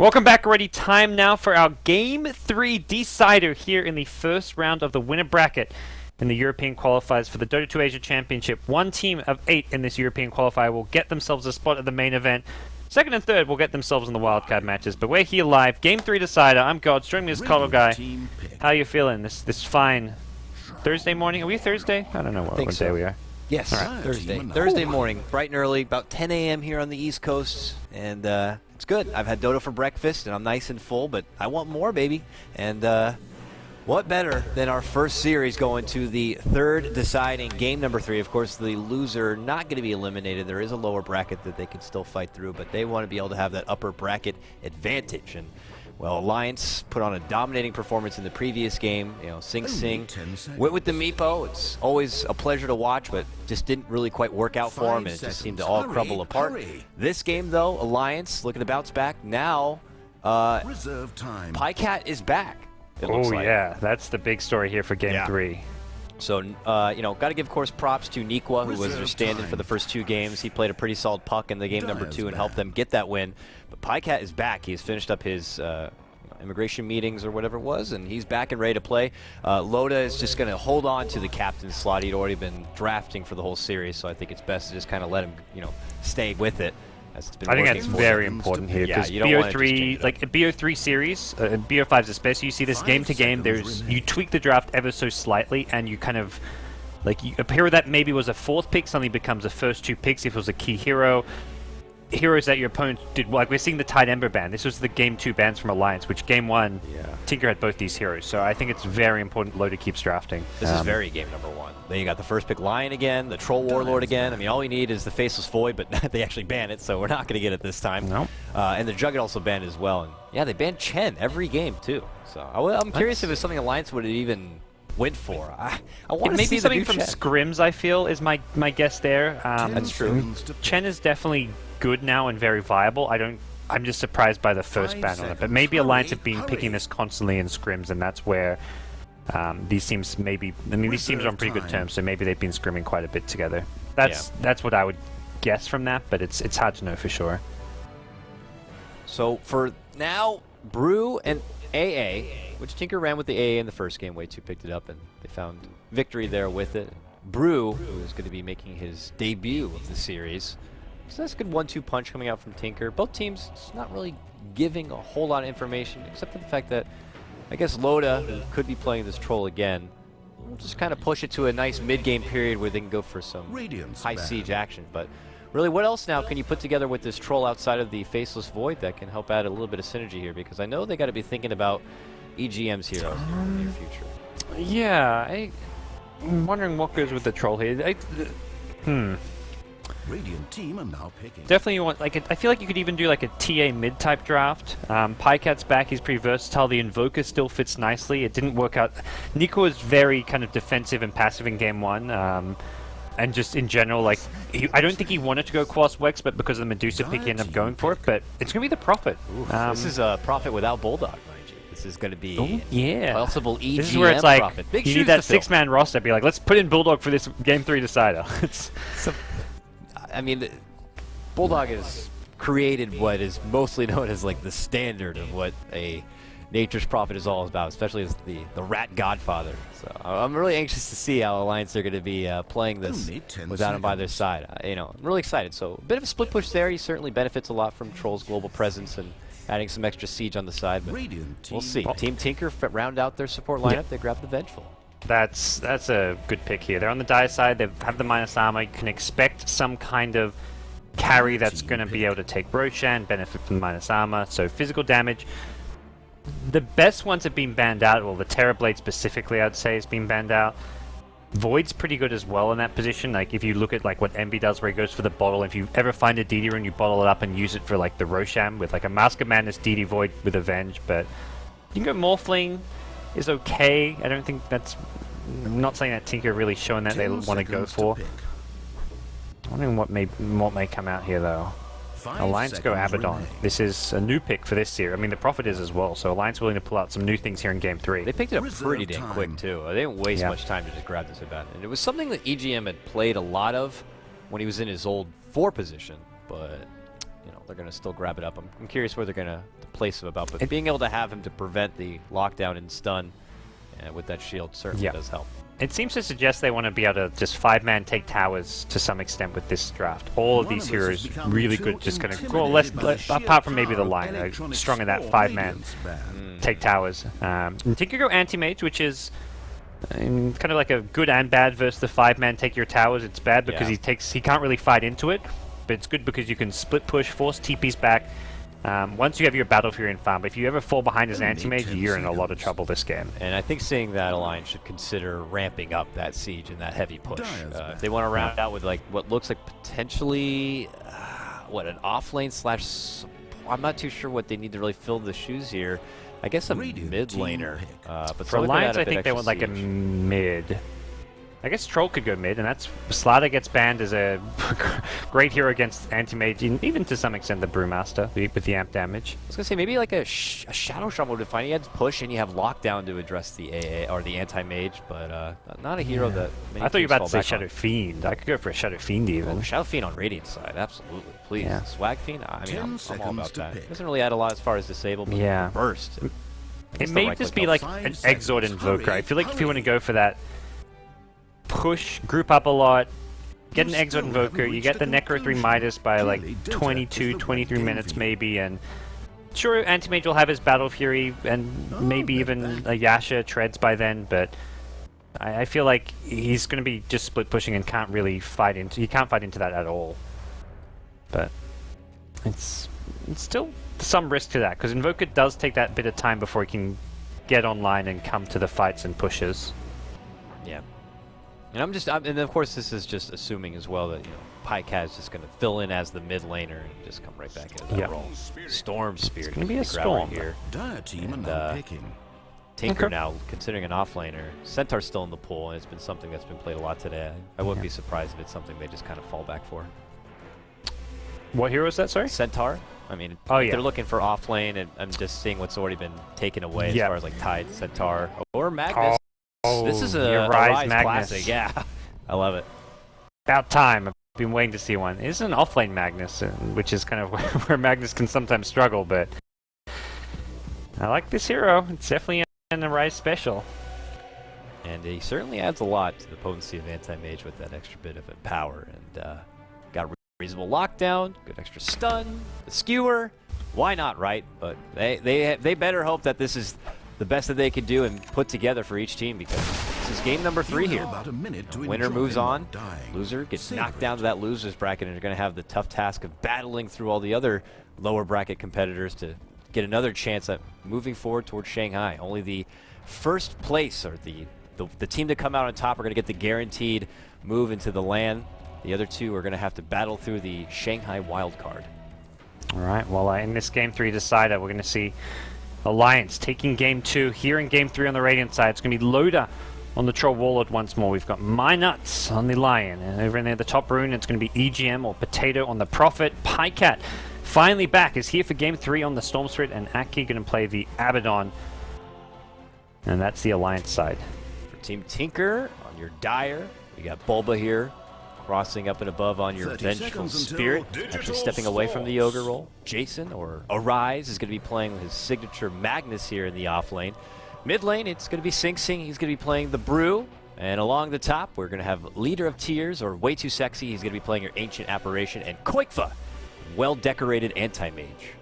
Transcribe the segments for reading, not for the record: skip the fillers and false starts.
Welcome back already. Time now for our Game 3 decider here in the first round of the winner bracket in the European qualifiers for the Dota 2 Asia Championship. One team of 8 in this European qualifier will get themselves a spot at the main event. Second and third will get themselves in the wildcard matches, but we're here live. Game 3 decider. I'm God. Joining me is Coddle Guy. How are you feeling this fine Thursday morning? Are we Thursday? I don't know what day we are. Yes, right. Thursday morning, bright and early, about 10 a.m. here on the East Coast, and it's good. I've had Dota for breakfast, and I'm nice and full, but I want more, baby. And what better than our first series going to the third deciding game number 3. Of course, the loser not going to be eliminated. There is a lower bracket that they can still fight through, but they want to be able to have that upper bracket advantage. And well, Alliance put on a dominating performance in the previous game. You know, Sing Sing went with the Meepo. It's always a pleasure to watch, but just didn't really quite work out for him, and it just seemed to all crumble apart. This game, though, Alliance looking to bounce back. Now, Pajkatt is back. Yeah, that's the big story here for Game 3. So, you know, got to give, of course, props to qojqva, who was their stand-in for the first 2 games. He played a pretty solid puck in the game number 2 and helped them get that win. But Pajkatt is back. He's finished up his immigration meetings or whatever it was, and he's back and ready to play. Loda is just going to hold on to the captain's slot. He'd already been drafting for the whole series, so I think it's best to just kind of let him, you know, stay with it. I think that's very important here, because BO3, like a BO3 series, BO5 especially, you see this game to game, you tweak the draft ever so slightly, and you kind of, like, a hero that maybe was a 4th pick suddenly becomes a first 2 picks if it was a key hero. Heroes that your opponent did, like we're seeing the Tide Ember ban. This was the game 2 bans from Alliance, which game 1, Tinker had both these heroes. So I think it's very important Loda keeps drafting. This is very game number 1. Then you got the first pick Lion again, the Troll Warlord again. I mean, all we need is the Faceless Void, but they actually ban it, so we're not going to get it this time. Nope. And the Jugget also banned as well. And yeah, they banned Chen every game too. So I'm curious if it's something Alliance would have even went for. I want to see something from Scrims. I feel is my guess there. That's true. Chen is definitely good now and very viable. I'm just surprised by the first ban on it, but maybe Alliance have been picking this constantly in scrims, and that's where these teams these teams are on pretty good terms, so maybe they've been scrimming quite a bit together. That's what I would guess from that, but it's hard to know for sure. So for now, Brew and AA, which Tinker ran with the AA in the first game, Way2 picked it up, and they found victory there with it. Brew, who is going to be making his debut of the series. So that's a good 1-2 punch coming out from Tinker. Both teams just not really giving a whole lot of information, except for the fact that I guess Loda, who could be playing this troll again, will just kind of push it to a nice mid-game period where they can go for some high siege action. But really, what else now can you put together with this troll outside of the Faceless Void that can help add a little bit of synergy here? Because I know they got to be thinking about EGM's heroes in the near future. Yeah, I'm wondering what goes with the troll here. Radiant team are now picking. Definitely you want, like, I feel like you could even do like a TA mid-type draft. Pajkatt's back, he's pretty versatile. The Invoker still fits nicely. It didn't work out. Nico was very kind of defensive and passive in game 1. And just in general, like, I don't think he wanted to go Qualifier, but because of the Medusa pick, he ended up going for it. But it's going to be the Prophet. This is a Prophet without Bulldog, mind you. This is going to be possible EGM This is where it's like, Prophet. Big you need that 6-man roster. Be like, let's put in Bulldog for this Game 3 decider. I mean, Bulldog has created what is mostly known as like the standard of what a Nature's Prophet is all about, especially as the Rat Godfather. So I'm really anxious to see how Alliance are going to be playing this without him by their side. You know, I'm really excited. So a bit of a split push there. He certainly benefits a lot from Troll's global presence and adding some extra siege on the side. But we'll see. Team Tinker round out their support lineup. They grab the Vengeful. That's a good pick here. They're on the Dire side. They have the minus armor. You can expect some kind of carry that's going to be able to take Roshan, benefit from the minus armor. So physical damage. The best ones have been banned out. Well, the Terrorblade specifically, I'd say, has been banned out. Void's pretty good as well in that position. Like, if you look at like what Envy does, where he goes for the bottle. If you ever find a DD rune, you bottle it up and use it for like the Roshan with like a Mask of Madness DD Void with Avenge. But you can go Morphling is okay. I don't think that's... I'm not saying that Tinker really showing that they want to go for. I'm wondering what may come out here though. Alliance go Abaddon. This is a new pick for this series. I mean, the Prophet is as well, so Alliance willing to pull out some new things here in Game 3. They picked it up pretty damn quick too. They didn't waste much time to just grab this event. And it was something that EGM had played a lot of when he was in his old 4 position, but you know, they're going to still grab it up. I'm curious where they're going to place him about, but being able to have him to prevent the lockdown and stun with that shield certainly does help. It seems to suggest they want to be able to just 5-man take towers to some extent with this draft. All of these heroes really good, just kind of well, apart from maybe the Lion, are strong in that 5-man take towers. And Tinker go anti-mage, which is kind of like a good and bad versus the 5-man take your towers. It's bad because he can't really fight into it, but it's good because you can split push, force TPs back. Once you have your Battle Fury in farm, but if you ever fall behind as anti-mage, you're in a lot of trouble this game. And I think seeing that Alliance should consider ramping up that siege and that heavy push. If they want to round out with like what looks like potentially an offlane slash. I'm not too sure what they need to really fill the shoes here. I guess a mid laner. But for Alliance, I think they want like a mid. I guess Troll could go mid, and that's Slaughter gets banned as a great hero against anti-mage, even to some extent the Brewmaster with the amp damage. I was gonna say maybe like a Shadow Shovel to find. You had push and you have lockdown to address the AA or the anti-mage, but not a hero that. I thought you were about to say Shadow Fiend. I could go for a Shadow Fiend even. Oh, Shadow Fiend on Radiant side, absolutely. Please, Swag Fiend. I mean, I'm all about that. Doesn't really add a lot as far as disable, but burst. It may just be like an Exort Invoker. I feel like if you want to go for that. Push, group up a lot, get an Exort Invoker, you get the Necro 3 Midas by like 22, 23 minutes maybe, and sure, Anti-Mage will have his Battle Fury, and maybe even a Yasha treads by then, but I feel like he's going to be just split pushing and can't really fight into, he can't fight into that at all. But it's still some risk to that, because Invoker does take that bit of time before he can get online and come to the fights and pushes. Yeah. And and of course this is just assuming as well that, you know, Pajkatt is just going to fill in as the mid laner and just come right back into that role. Storm Spirit. It's going to be a storm here. And Tinker now, considering an off laner. Centaur's still in the pool, and it's been something that's been played a lot today. I wouldn't be surprised if it's something they just kind of fall back for. What hero is that, sorry? Centaur. I mean, they're looking for off lane, and I'm just seeing what's already been taken away as far as like Tide, Centaur, or Magnus. This is a Rise Magnus. Classic, yeah. I love it. About time. I've been waiting to see one. It's an offlane Magnus, which is kind of where Magnus can sometimes struggle, but I like this hero. It's definitely in the Rise special. And he certainly adds a lot to the potency of anti-mage with that extra bit of power. And got reasonable lockdown, good extra stun, the skewer. Why not, right? But they better hope that this is the best that they can do and put together for each team, because this is game number 3 here. Winner moves on, loser gets knocked down to that loser's bracket, and they're going to have the tough task of battling through all the other lower bracket competitors to get another chance at moving forward towards Shanghai. Only the first place, or the team to come out on top, are going to get the guaranteed move into the LAN. The other two are going to have to battle through the Shanghai wildcard. All right, well, in this game 3 decider, we're going to see Alliance taking game 2 here in game 3 on the Radiant side. It's going to be Loda on the Troll Warlord once more. We've got Mynuts on the Lion, and over in there the top rune it's going to be EGM or Potato on the Prophet. Pajkatt finally back, is here for game 3 on the Storm Spirit, and Akke going to play the Abaddon, and that's the Alliance side. For Team Tinker on your Dire, we got Bulba here crossing up and above on your Vengeful Spirit, actually stepping away from the Ogre role. Jason, or Arise, is going to be playing his signature Magnus here in the off lane. Mid lane, it's going to be Sing Sing. He's going to be playing the Brew. And along the top, we're going to have Leader of Tears, or Waytosexy. He's going to be playing your Ancient Apparition. And qojqva, well-decorated anti-mage.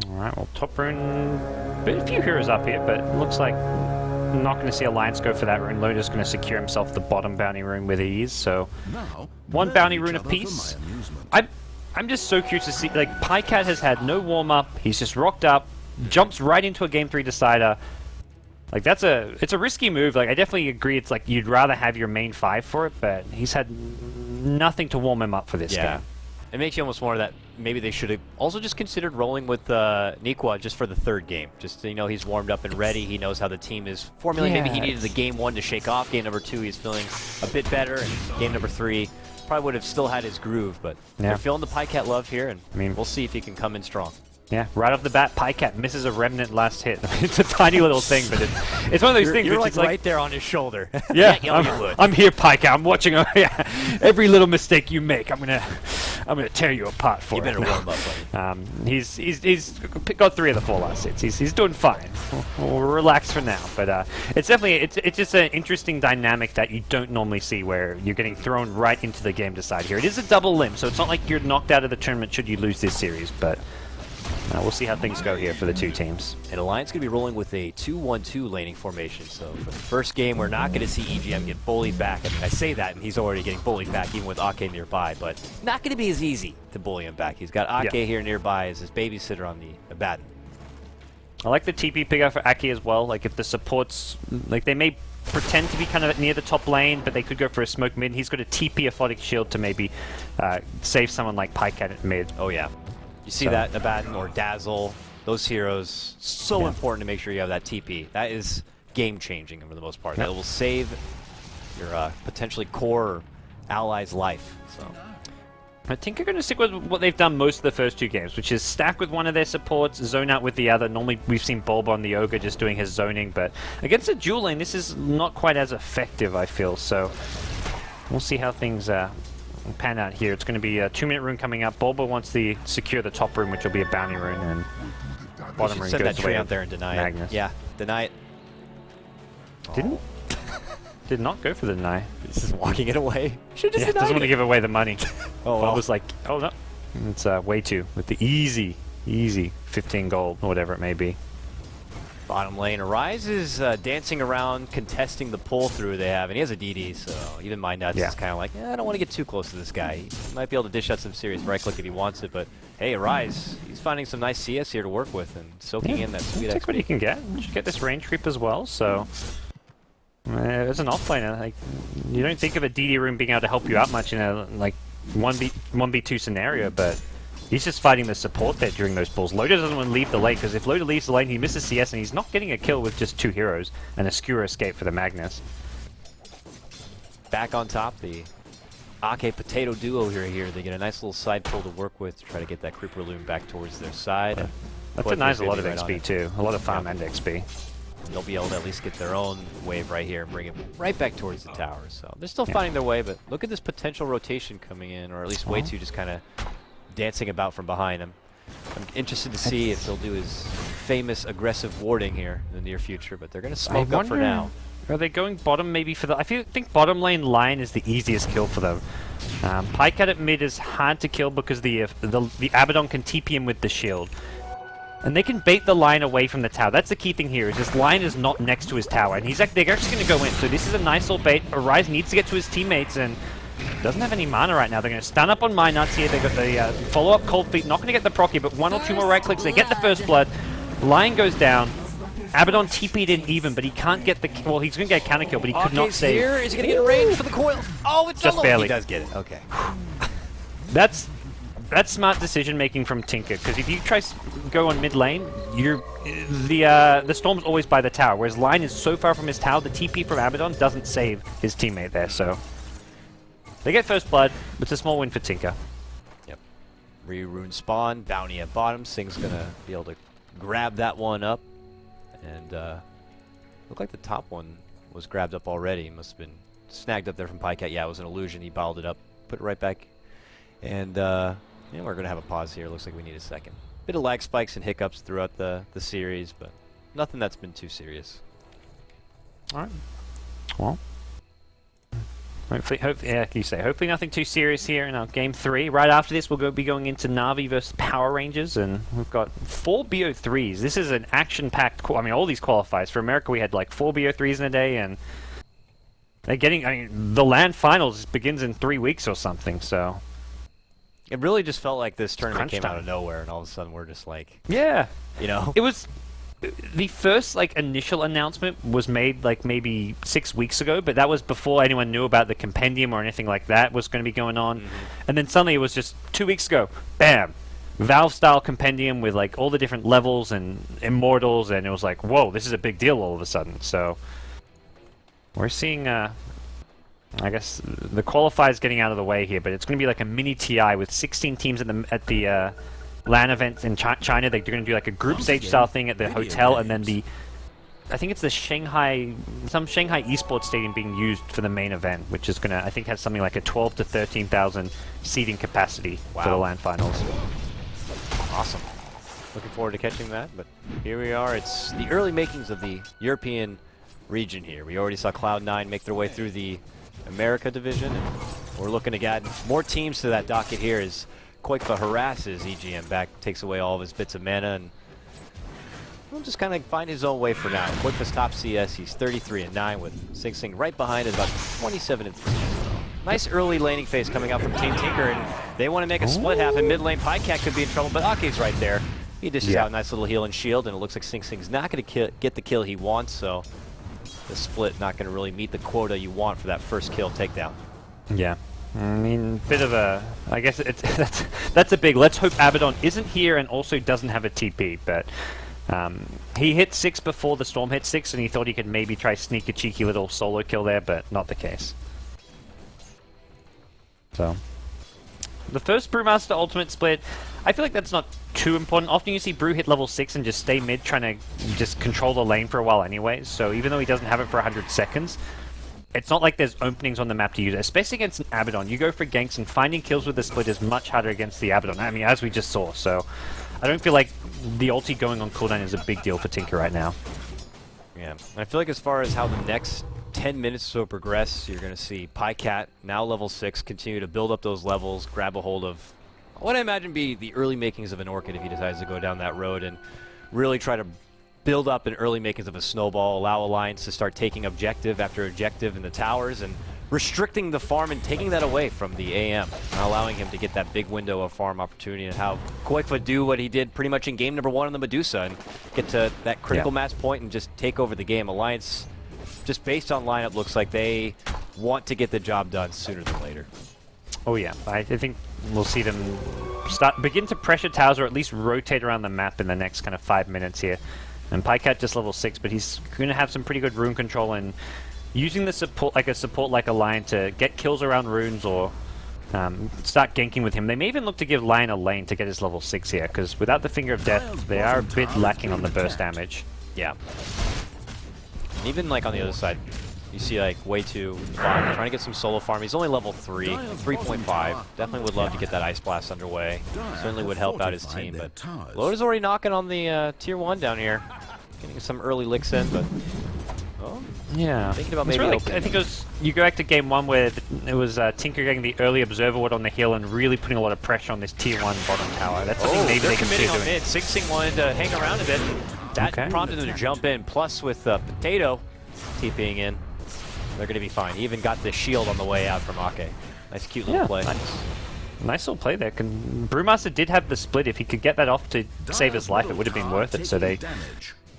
All right, well, top rune, a few heroes up here, but it looks like I'm not going to see Alliance go for that rune. Loda's going to secure himself the bottom bounty rune with ease, so one bounty rune apiece. I'm just so curious to see, like, Pajkatt has had no warm-up, he's just rocked up, jumps right into a game 3 decider. Like, it's a risky move. Like, I definitely agree, it's like you'd rather have your main 5 for it, but he's had nothing to warm him up for this game. It makes you almost wonder that maybe they should have also just considered rolling with qojqva just for the 3rd game. Just so you know, he's warmed up and ready. He knows how the team is formulating. Maybe he needed the game 1 to shake off. Game number 2, he's feeling a bit better. And game number 3, probably would have still had his groove. But they're feeling the Pajkatt love here, and I mean, we'll see if he can come in strong. Yeah, right off the bat, Pajkatt misses a remnant last hit. It's a tiny little thing, but it's one of those things You're which like is right there on his shoulder. Yeah, Yeah, I'm here, Pajkatt. I'm watching every little mistake you make. I'm gonna tear you apart for You better it. warm up, buddy. He's got 3 of the 4 last hits. He's doing fine. We'll relax for now, but it's definitely it's just an interesting dynamic that you don't normally see, where you're getting thrown right into the game decide here. It is a double limb, so it's not like you're knocked out of the tournament should you lose this series, but. We'll see how things go here for the 2 teams. And Alliance going to be rolling with a 2-1-2 laning formation. So for the first game, we're not going to see EGM get bullied back. I mean, I say that, and he's already getting bullied back, even with Akke nearby. But not going to be as easy to bully him back. He's got Akke here nearby as his babysitter on the Abaddon. I like the TP pickup for Akke as well. Like, if the supports... Like, they may pretend to be kind of near the top lane, but they could go for a smoke mid. He's got a TP Aphotic Shield to maybe save someone like Pajkatt at mid. Oh, yeah. You see that in Abaddon or Dazzle, those heroes, so important to make sure you have that TP. That is game-changing for the most part. That will save your potentially core ally's life. So I think you're going to stick with what they've done most of the first 2 games, which is stack with one of their supports, zone out with the other. Normally we've seen Bulba on the Ogre just doing his zoning, but against a dual lane, this is not quite as effective, I feel. So we'll see how things pan out here. It's going to be a 2-minute rune coming up. Bulba wants to secure the top rune, which will be a bounty rune, and bottom rune send goes that tree away out there and deny Magnus. it. Yeah, deny it. Didn't? Did not go for the deny. This is walking it away. Should just Doesn't want to give away the money. Oh, I was like, oh no. It's way too with the easy 15 gold, or whatever it may be. Bottom lane, Arise is dancing around, contesting the pull-through they have, and he has a DD, so even Mynuts is kind of like, I don't want to get too close to this guy. He might be able to dish out some serious right-click if he wants it, but hey, Arise, he's finding some nice CS here to work with and soaking in that sweet Take what you can get. You should get this range creep as well, so... as an offlaner, like, you don't think of a DD room being able to help you out much in a, like, 1v2 scenario, but... He's just fighting the support there during those pulls. Loda doesn't want to leave the lane, because if Loda leaves the lane, he misses CS, and he's not getting a kill with just 2 heroes, and a skewer escape for the Magnus. Back on top, the Akke Potato duo here. They get a nice little side pull to work with to try to get that Creeper Loom back towards their side. That denies a lot of XP too, a lot of farm and XP. They'll be able to at least get their own wave right here and bring it right back towards the tower. So they're still finding their way, but look at this potential rotation coming in, or at least Wayto just kind of dancing about from behind him. I'm interested to see if they'll do his famous aggressive warding here in the near future, but they're going to smoke up for now. Are they going bottom maybe for the... I think bottom lane Lion is the easiest kill for them. Pajkatt at mid is hard to kill because the Abaddon can TP him with the shield. And they can bait the Lion away from the tower. That's the key thing here, is this Lion is not next to his tower. And they're actually going to go in. So this is a nice little bait. Arise needs to get to his teammates and doesn't have any mana right now. They're going to stun up on Mynuts here. They've got the follow-up Cold Feet. Not going to get the proc here, but 1 or 2 more right clicks. They get the first blood. Lion goes down. Abaddon TP'd in even, but he can't get the... Well, he's going to get a counter kill, but he could not save. Here. Is he going to get range for the coil? Oh, it's just barely. He does get it. Okay. That's smart decision making from Tinker, because if you try to go on mid lane, the Storm's always by the tower, whereas Lion is so far from his tower, the TP from Abaddon doesn't save his teammate there, so... They get first blood, but it's a small win for Tinker. Yep. Re-rune spawn, bounty at bottom. Sing's going to be able to grab that one up. And looked like the top one was grabbed up already. Must have been snagged up there from Pajkatt. Yeah, it was an illusion. He balled it up, put it right back. And yeah, we're going to have a pause here. Looks like we need a second. Bit of lag spikes and hiccups throughout the series, but nothing that's been too serious. All right. Well, hopefully nothing too serious here in our game 3. Right after this, we'll be going into Na'Vi versus Power Rangers, and we've got 4 BO3s. This is an action-packed... I mean, all these qualifiers. For America, we had like 4 BO3s in a day, and they're getting... I mean, the LAN finals begins in 3 weeks or something, so... It really just felt like this tournament came time. out of nowhere, and all of a sudden we're just like... Yeah. You know? It was... The first, like, initial announcement was made, like, maybe 6 weeks ago, but that was before anyone knew about the compendium or anything like that was going to be going on. And then suddenly it was just 2 weeks ago, bam! Valve-style compendium with, like, all the different levels and immortals, and it was like, whoa, this is a big deal all of a sudden. So, we're seeing, I guess, the qualifiers getting out of the way here, but it's going to be like a mini TI with 16 teams at the LAN events in China. They're going to do like a group stage style thing at the hotel, and then I think it's the Shanghai esports stadium being used for the main event, which is gonna, I think, has something like a 12 to 13,000 seating capacity for the LAN finals. Awesome. Looking forward to catching that, but here we are. It's the early makings of the European region here. We already saw Cloud9 make their way through the America division, and we're looking to add more teams to that docket here as qojqva harasses EGM back, takes away all of his bits of mana, and he'll just kind of find his own way for now. qojqva's top CS, he's 33-9 with Sing right behind at about 27-3. Nice early laning phase coming out from Team Tinker, and they want to make a split happen. Mid lane, Pajkatt could be in trouble, but Akke's right there. He dishes out a nice little heal and shield, and it looks like Sing's not going to get the kill he wants, so the split not going to really meet the quota you want for that first kill takedown. Yeah. I mean, bit of a... I guess that's a big... Let's hope Abaddon isn't here and also doesn't have a TP, but... he hit 6 before the Storm hit 6, and he thought he could maybe try sneak a cheeky little solo kill there, but not the case. So... The first Brewmaster ultimate split, I feel like that's not too important. Often you see Brew hit level 6 and just stay mid, trying to just control the lane for a while anyways, so even though he doesn't have it for 100 seconds, it's not like there's openings on the map to use it, especially against an Abaddon. You go for ganks, and finding kills with the split is much harder against the Abaddon, I mean, as we just saw, so I don't feel like the ulti going on cooldown is a big deal for Tinker right now. Yeah, and I feel like as far as how the next 10 minutes or so progress, you're going to see Pajkatt, now level 6, continue to build up those levels, grab a hold of what I imagine be the early makings of an Orchid if he decides to go down that road, and really try to build up an early makings of a snowball, allow Alliance to start taking objective after objective in the towers, and restricting the farm and taking that away from the AM, not allowing him to get that big window of farm opportunity, and how qojqva do what he did pretty much in game number 1 on the Medusa and get to that critical mass point and just take over the game. Alliance, just based on lineup, looks like they want to get the job done sooner than later. Oh yeah, I think we'll see them begin to pressure towers, or at least rotate around the map in the next kind of 5 minutes here. And Pajkatt just level 6, but he's going to have some pretty good rune control, and using the support like a Lion to get kills around runes or start ganking with him. They may even look to give Lion a lane to get his level 6 here, because without the Finger of Death, they are a bit lacking on the burst damage. Yeah. And even like on the other side, you see like Wayto farm, trying to get some solo farm. He's only level 3, 3.5. Definitely would love to get that Ice Blast underway. Certainly would help out his team, but Loda's already knocking on the tier 1 down here. Getting some early licks in, but... Oh, yeah. Thinking about maybe maybe I think it was, you go back to game 1 where it was Tinker getting the early Observer Ward on the hill and really putting a lot of pressure on this tier 1 bottom tower. That's something maybe they can committing do. On mid. Sing wanted to hang around a bit. That prompted them to jump in. Plus with Potato TPing in, they're going to be fine. He even got the shield on the way out from Akke. Nice cute little play. Nice little play there. Brewmaster did have the split. If he could get that off to save his life, it would have been worth it. So they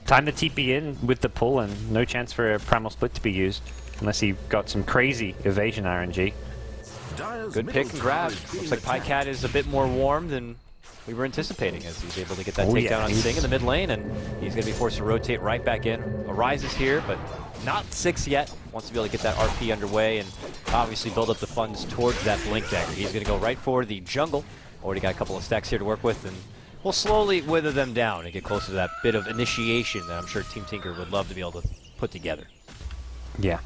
time the TP in with the pull, and no chance for a primal split to be used unless he got some crazy evasion RNG. Good pick and grab. Looks like Pajkatt is a bit more warm than we were anticipating, as he's able to get that takedown on Sing in the mid lane, and he's going to be forced to rotate right back in. Arise is here, but not 6 yet. Wants to be able to get that RP underway and obviously build up the funds towards that Blink Dagger. He's going to go right for the jungle. Already got a couple of stacks here to work with, and we'll slowly wither them down and get closer to that bit of initiation that I'm sure Team Tinker would love to be able to put together. Yeah.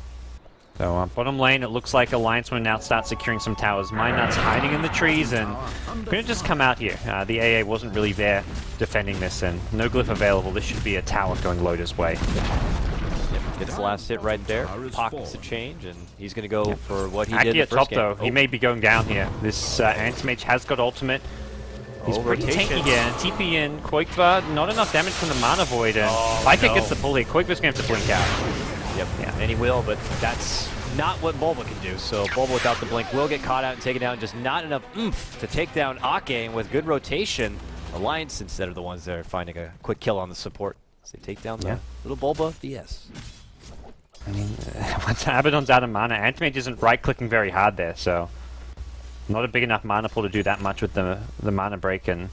So bottom lane, it looks like Alliance will now start securing some towers. Mynuts hiding in the trees, and going to just come out here. The AA wasn't really there defending this, and no glyph available. This should be a tower going Loda's way. Yep, gets the last hit right there. Pockets the change, and he's going to go for what he did in the at first top game. though. He may be going down here. This Anti-Mage has got ultimate. He's pretty tanky here, and TP in. qojqva, not enough damage from the Mana Void, and Pajkatt gets the pull here. qojqva's going to have to blink out. Yep, and he will, but that's not what Bulba can do. So Bulba without the blink will get caught out and taken down. Just not enough oomph to take down Akke, and with good rotation, Alliance instead of the ones that are finding a quick kill on the support. So they take down the little Bulba VS. I mean, once Abaddon's out of mana, Anti-Mage isn't right-clicking very hard there, so not a big enough mana pool to do that much with the mana break, and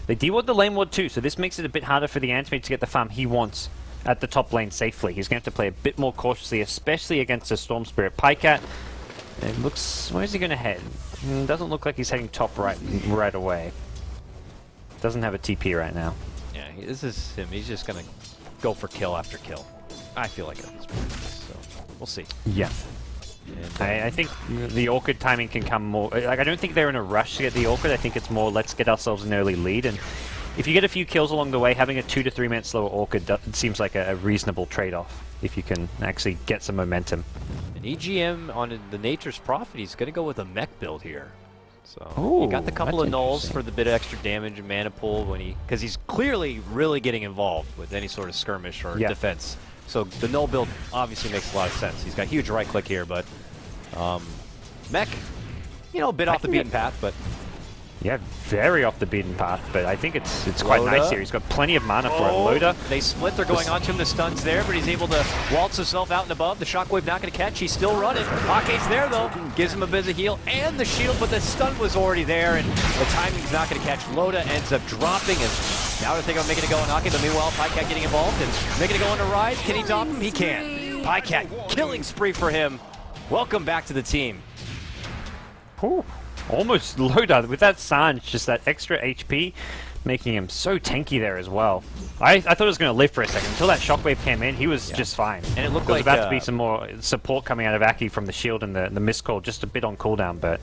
they de-ward the lane ward too, so this makes it a bit harder for the Anti-Mage to get the farm he wants at the top lane safely. He's going to have to play a bit more cautiously, especially against a Storm Spirit. Pajkatt, it looks... where's he going to head? Doesn't look like he's heading top right away. Doesn't have a TP right now. Yeah, this is him. He's just gonna go for kill after kill. I feel like at this point, so we'll see. Yeah. And, I think the Orchid timing can come more... Like, I don't think they're in a rush to get the Orchid. I think it's more, let's get ourselves an early lead. And if you get a few kills along the way, having a 2 to 3 minute slower Orchid seems like a reasonable trade-off if you can actually get some momentum. an EGM on the Nature's Prophet, he's going to go with a mech build here. So Ooh, he got the couple of that's nulls interesting. for the bit of extra damage and mana pool when because he's clearly really getting involved with any sort of skirmish or Yeah. defense. So the null build obviously makes a lot of sense. He's got huge right click here, but mech, you know, a bit off the beaten path, but Yeah, very off the beaten path, but I think it's quite Loda. nice here. He's got plenty of mana for it. Loda. They split, they're going onto him, the stun's there, but he's able to waltz himself out and above. The shockwave not going to catch, he's still running. Akke's there though, gives him a bit of heal and the shield, but the stun was already there and the timing's not going to catch. Loda ends up dropping and now they're thinking of making it go on Akke, but meanwhile Pajkatt getting involved and making it go on a rise. Can he top him? He can. Pajkatt, killing spree for him. Welcome back to the team. Whew. Almost Loda with that Sanj, just that extra HP, making him so tanky there as well. I thought it was going to live for a second. Until that shockwave came in, he was just fine. And it looked there was like, about to be some more support coming out of Akke from the shield and the miscall, just a bit on cooldown, but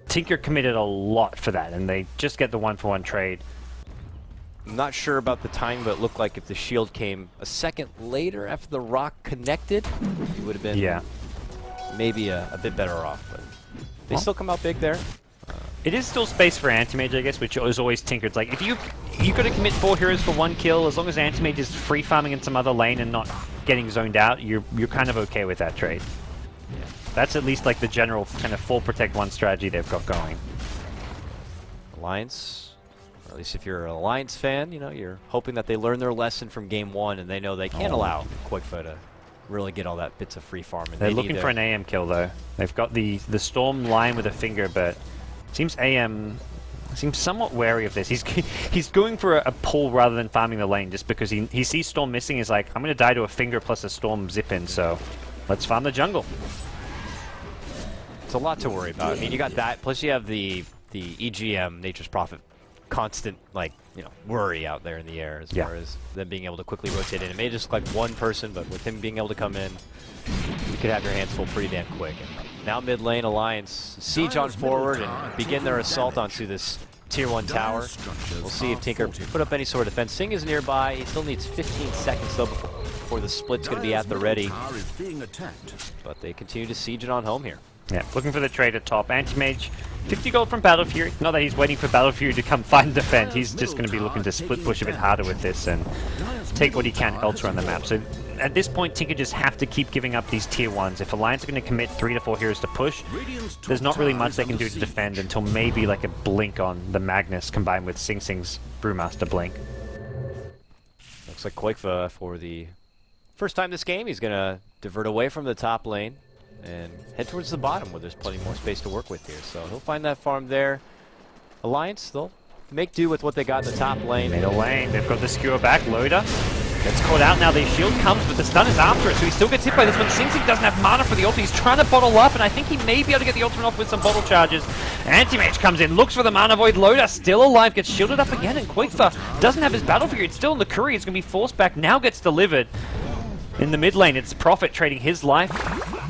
Tinker committed a lot for that, and they just get the 1-for-1 trade. I'm not sure about the time, but it looked like if the shield came a second later after the rock connected, he would have been maybe a bit better off. But they still come out big there. It is still space for Anti-Mage, I guess, which is always Tinker. It's like, if you got to commit 4 heroes for 1 kill, as long as Anti-Mage is free farming in some other lane and not getting zoned out, you're kind of okay with that trade. That's at least like the general kind of full protect 1 strategy they've got going. Alliance, or at least if you're an Alliance fan, you know, you're hoping that they learn their lesson from game 1 and they know they can't allow qojqva to really get all that bits of free farm. And They're they looking need for an AM kill though. They've got the Storm line with a finger, but seems AM seems somewhat wary of this. He's going for a pull rather than farming the lane, just because he sees Storm missing. He's like, I'm going to die to a finger plus a Storm zip in, so let's farm the jungle. It's a lot to worry about. I mean, you got that, plus you have the EGM, Nature's Prophet, constant, like, you know, worry out there in the air as far as them being able to quickly rotate in. It may just like one person, but with him being able to come in, you could have your hands full pretty damn quick. And now mid lane, Alliance siege on forward and begin their assault onto this tier 1 tower. We'll see if Tinker put up any sort of defense. Sing is nearby. He still needs 15 seconds though before the split's going to be at the ready. But they continue to siege it on home here. Yeah, looking for the trade at top. Anti-Mage, 50 gold from Battle Fury. Not that he's waiting for Battle Fury to come fight and defend. He's just going to be looking to split push a bit harder with this and take what he can elsewhere on the map. So at this point, Tinker just have to keep giving up these tier 1s. If Alliance are going to commit 3 to 4 heroes to push, there's not really much they can do to defend until maybe like a blink on the Magnus combined with Sing Sing's Brewmaster blink. Looks like qojqva for the first time this game, he's going to divert away from the top lane and head towards the bottom where there's plenty more space to work with here. So he'll find that farm there. Alliance, they'll make do with what they got in the top lane. Middle lane, they've got the skewer back. Loda gets caught out now. The shield comes, but the stun is after it, so he still gets hit by this one. Sing Sing doesn't have mana for the ult. He's trying to bottle up, and I think he may be able to get the ultimate off with some bottle charges. Anti-Mage comes in, looks for the mana void. Loda still alive, gets shielded up again, and qojqva doesn't have his battle figure. It's still in the Curry. It's going to be forced back. Now gets delivered. In the mid lane, it's Prophet trading his life,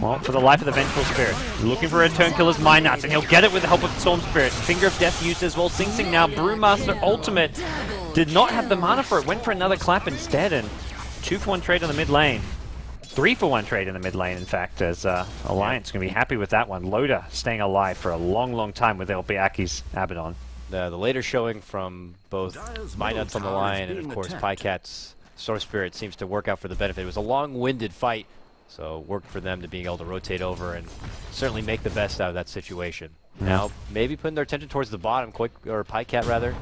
well, for the life of the Vengeful Spirit. Looking for a turn killer's Mynuts, and he'll get it with the help of Storm Spirit. Finger of Death used as well. Sing Sing now, Brewmaster ultimate. Did not have the mana for it, went for another clap instead, and 2-for-1 trade on the mid lane. 3-for-1 trade in the mid lane, in fact, as Alliance going to be happy with that one. Loda staying alive for a long, long time with LB Akke's Abaddon. The later showing from both Mynuts on the line and, of course, Pajkatt's Storm Spirit seems to work out for the benefit. It was a long-winded fight, so it worked for them to being able to rotate over and certainly make the best out of that situation. Now, maybe putting their attention towards the bottom, or Pajkatt rather,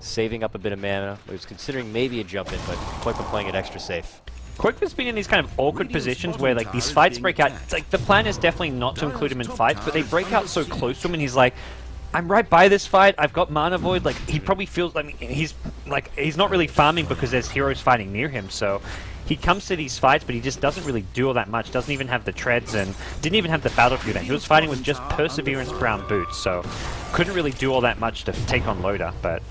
saving up a bit of mana. He was considering maybe a jump in, but qojqva playing it extra safe. qojqva's been in these kind of awkward positions where like these fights break out. It's like the plan is definitely not to include him in fights, but they break out so close to him and he's like, I'm right by this fight, I've got mana void. Like he probably feels like he's not really farming because there's heroes fighting near him, so he comes to these fights but he just doesn't really do all that much, doesn't even have the treads and didn't even have the battle fury. He was fighting with just Perseverance brown boots, so couldn't really do all that much to take on Loda, but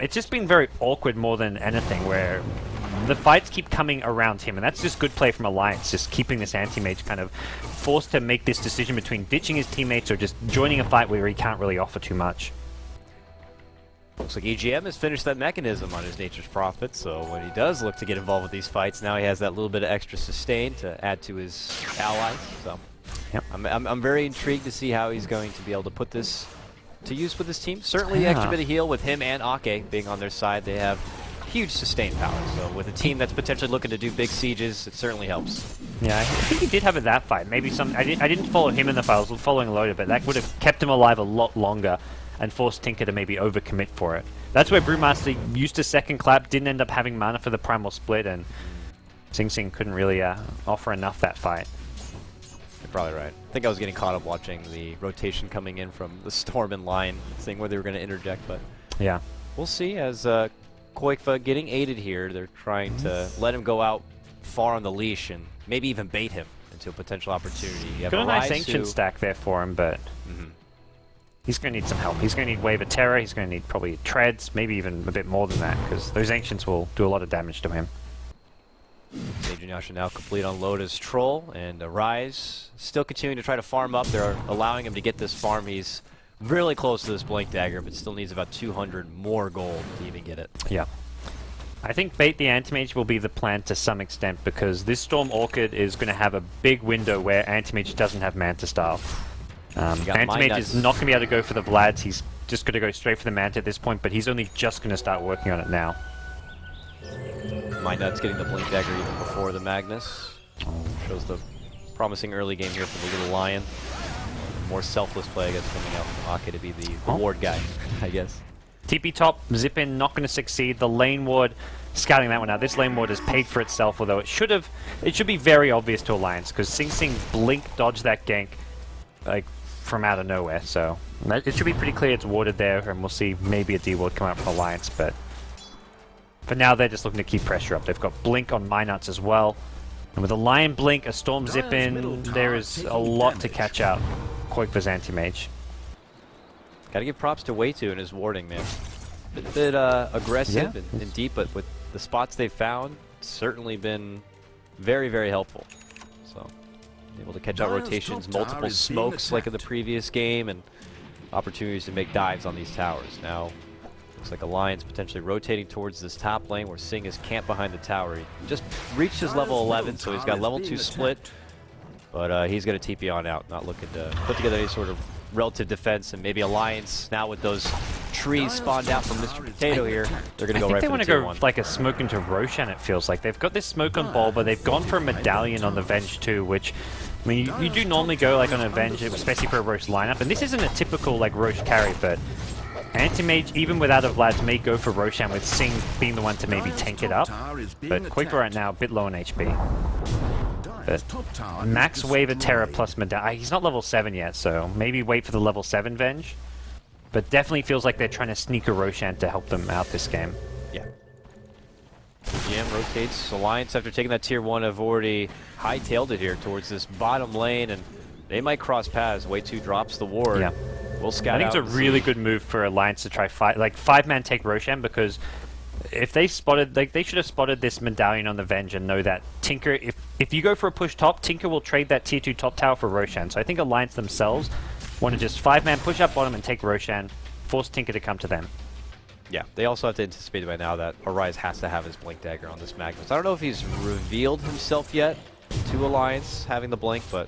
It's just been very awkward more than anything, where the fights keep coming around him, and that's just good play from Alliance, just keeping this anti-mage kind of forced to make this decision between ditching his teammates or just joining a fight where he can't really offer too much. Looks like EGM has finished that mechanism on his Nature's Prophet, so when he does look to get involved with these fights, now he has that little bit of extra sustain to add to his allies. So yep. I'm very intrigued to see how he's going to be able to put this to use with his team. Certainly extra bit of heal with him and Akke being on their side. They have huge sustain power, so with a team that's potentially looking to do big sieges, it certainly helps. Yeah, I think he did have it that fight. Maybe some. I didn't follow him in the fight. I was following Loda, but that would have kept him alive a lot longer and forced Tinker to maybe overcommit for it. That's where Brewmaster used his second clap, didn't end up having mana for the primal split, and Sing Sing couldn't really offer enough that fight. You're probably right. I think I was getting caught up watching the rotation coming in from the Storm and line, seeing where they were going to interject, but yeah, we'll see. As qojqva getting aided here, they're trying to let him go out far on the leash and maybe even bait him into a potential opportunity. You have got a nice Arise Ancient stack there for him, but he's going to need some help. He's going to need Wave of Terror, he's going to need probably Treads, maybe even a bit more than that, because those Ancients will do a lot of damage to him. Sage Yasha now complete on Loda's Troll, and Arise still continuing to try to farm up. They're allowing him to get this farm. He's really close to this Blink Dagger, but still needs about 200 more gold to even get it. Yeah. I think bait the Anti-Mage will be the plan to some extent, because this Storm Orchid is going to have a big window where Anti-Mage doesn't have Manta Style. Anti-Mage is not going to be able to go for the Vlads, he's just going to go straight for the Manta at this point, but he's only just going to start working on it now. Mynuts getting the Blink Dagger even before the Magnus. Shows the promising early game here for the Little Lion. More selfless play, I guess, coming out from Akke to be the ward guy, I guess. TP top, zip in, not going to succeed. The lane ward, scouting that one out. This lane ward has paid for itself, although it should be very obvious to Alliance, because Sing Sing blink dodged that gank like from out of nowhere, so it should be pretty clear it's warded there, and we'll see maybe a D-ward come out from Alliance, but for now they're just looking to keep pressure up. They've got blink on Mynuts as well, and with a Lion blink, a Storm zip in, there is a lot to catch out qojqva's Anti-Mage. Gotta give props to Wayto and his warding, man. A bit aggressive and deep, but with the spots they've found, certainly been very, very helpful. So, able to catch out rotations, multiple smokes like in the previous game, and opportunities to make dives on these towers. Now, looks like Alliance potentially rotating towards this top lane where Sing is camped behind the tower. He just reached his level 11, so he's got level 2 split, but he's going to TP on out, not looking to put together any sort of relative defense, and maybe Alliance now with those trees spawned out from Mr. Potato here, they're going to go right for the tier 1. I think they want to go like a smoke into Roshan, it feels like. They've got this smoke on Bulba, they've gone for a Medallion on the Venge too, which, I mean, you do normally go like on a Venge, especially for a Roche lineup, and this isn't a typical like Roche carry, but Anti-Mage, even without a Vlad, may go for Roshan with Sing being the one to maybe tank it up, but qojqva right now, a bit low on HP. But max Wave of Terror plus Medallion. He's not level 7 yet, so maybe wait for the level 7 Venge. But definitely feels like they're trying to sneak a Roshan to help them out this game. Yeah. GM rotates. Alliance, after taking that tier 1, have already hightailed it here towards this bottom lane, and they might cross paths. Wayto drops the ward. Yeah. We'll scout I think it's a really good move for Alliance to try like 5-man take Roshan, because if they spotted, like, they should have spotted this Medallion on the Venge and know that Tinker, if you go for a push top, Tinker will trade that tier 2 top tower for Roshan. So I think Alliance themselves want to just 5-man push up bottom and take Roshan, force Tinker to come to them. Yeah, they also have to anticipate by now that Arise has to have his Blink Dagger on this Magnus. I don't know if he's revealed himself yet to Alliance having the Blink, but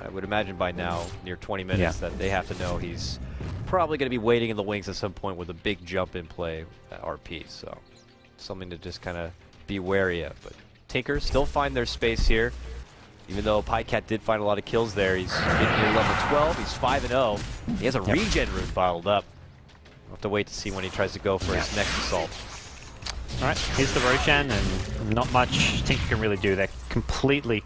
I would imagine by now, near 20 minutes, that they have to know he's probably going to be waiting in the wings at some point with a big jump in play at RP, so something to just kind of be wary of. But Tinker still find their space here, even though Pajkatt did find a lot of kills there. He's in here level 12, he's 5-0. He has a regen rune bottled up. We'll have to wait to see when he tries to go for his next assault. Alright, here's the Roshan, and not much Tinker can really do. They're completely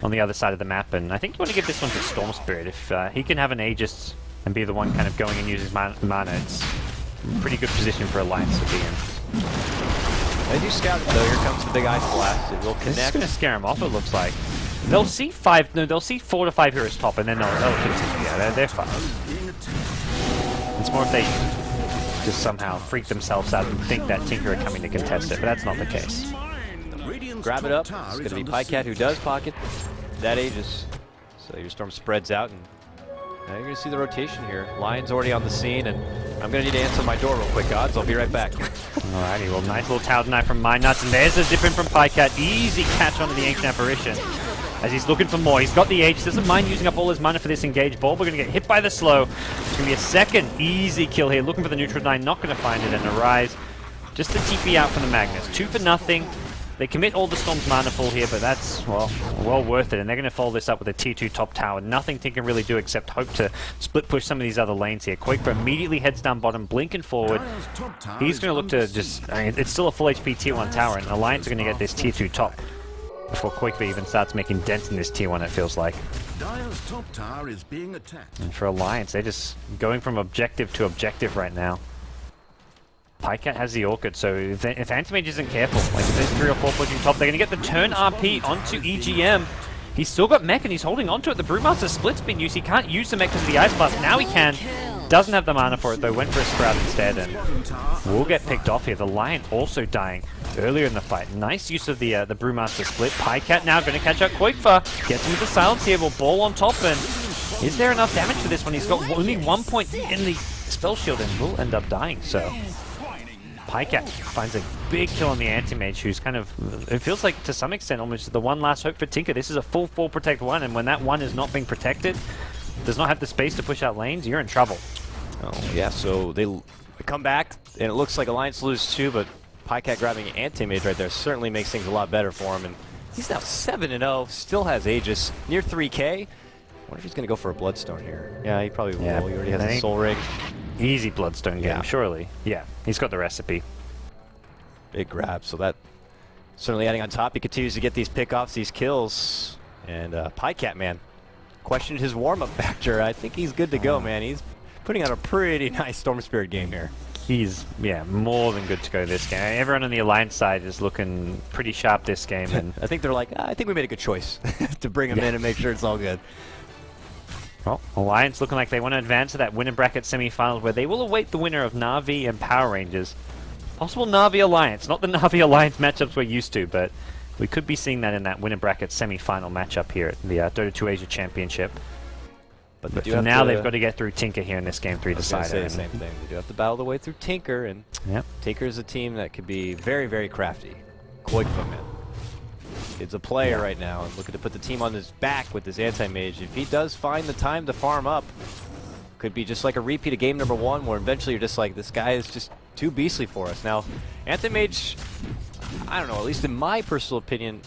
on the other side of the map, and I think you want to give this one to Storm Spirit. If he can have an Aegis and be the one kind of going and using mana, it's a pretty good position for Alliance to be in. They do scout it though. Here comes the big Ice Blast. It will connect. This is going to scare them off, it looks like. They'll see 4 to 5 heroes top, and then they'll continue. Yeah, they're fine. It's more if they just somehow freak themselves out and think that Tinker are coming to contest it, but that's not the case. Grab it up. It's going to be Pajkatt who does pocket that Aegis. So your Storm spreads out, and now you're going to see the rotation here. Lion's already on the scene, and I'm going to need to answer my door real quick, Gods. I'll be right back. Alrighty, well, nice little tower deny from Mynuts, and there's a zip in from Pajkatt. Easy catch onto the Ancient Apparition as he's looking for more. He's got the H, doesn't mind using up all his mana for this engage. Bulba going to get hit by the slow. It's going to be a second easy kill here. Looking for the neutral deny, not going to find it, and Arise. Just the TP out from the Magnus. 2 for nothing. They commit all the Storm's mana pool here, but that's, well worth it. And they're going to follow this up with a tier 2 top tower. Nothing Tinker can really do except hope to split push some of these other lanes here. qojqva immediately heads down bottom, blinking forward. He's going to look to just, I mean, it's still a full HP tier 1 tower, and Alliance are going to get this tier 2 top before qojqva even starts making dents in this tier 1, it feels like. Dire's top tower is being attacked. And for Alliance, they're just going from objective to objective right now. Pajkatt has the Orchid, so if Antimage isn't careful, like if there's 3 or 4 pushing top, they're going to get the turn RP onto EGM. He's still got mech and he's holding onto it. The Brewmaster Split's been used. He can't use the mech because of the Ice Blast. Now he can. Doesn't have the mana for it though. Went for a Sprout instead, and will get picked off here. The Lion also dying earlier in the fight. Nice use of the Brewmaster Split. Pajkatt now going to catch up qojqva. Gets him with the silence here. Will ball on top, and is there enough damage for this one? He's got only 1 point in the spell shield and will end up dying, so Pajkatt finds a big kill on the Anti-Mage, who's kind of, it feels like to some extent almost the one last hope for Tinker. This is a full protect 1, and when that 1 is not being protected, does not have the space to push out lanes, you're in trouble. Oh, yeah, so they come back, and it looks like Alliance lose 2, but Pajkatt grabbing Anti-Mage right there certainly makes things a lot better for him, and he's now 7-0, still has Aegis, near 3k. I wonder if he's going to go for a Bloodstone here. Yeah, he probably will. He already has a Soul Ring. Easy Bloodstone game, surely. Yeah, he's got the recipe. Big grab, so that certainly adding on top. He continues to get these pickoffs, these kills. And Pajkatt, man, questioned his warm-up factor. I think he's good to go, man. He's putting out a pretty nice Storm Spirit game here. He's, more than good to go this game. Everyone on the Alliance side is looking pretty sharp this game. And I think they're like, I think we made a good choice to bring him in and make sure it's all good. Well, Alliance looking like they want to advance to that winner bracket semi-finals, where they will await the winner of Na'Vi and Power Rangers. Possible Na'Vi Alliance, not the Na'Vi Alliance matchups we're used to, but we could be seeing that in that winner bracket semi-final matchup here at the Dota 2 Asia Championship. But for now, they've got to get through Tinker here in this game 3 decider. Say the same thing. They do have to battle the way through Tinker, and Tinker is a team that could be very, very crafty. qojqva, man. It's a player right now, and looking to put the team on his back with his Anti-Mage. If he does find the time to farm up, could be just like a repeat of game number 1, where eventually you're just like, this guy is just too beastly for us. Now, Anti-Mage, I don't know, at least in my personal opinion,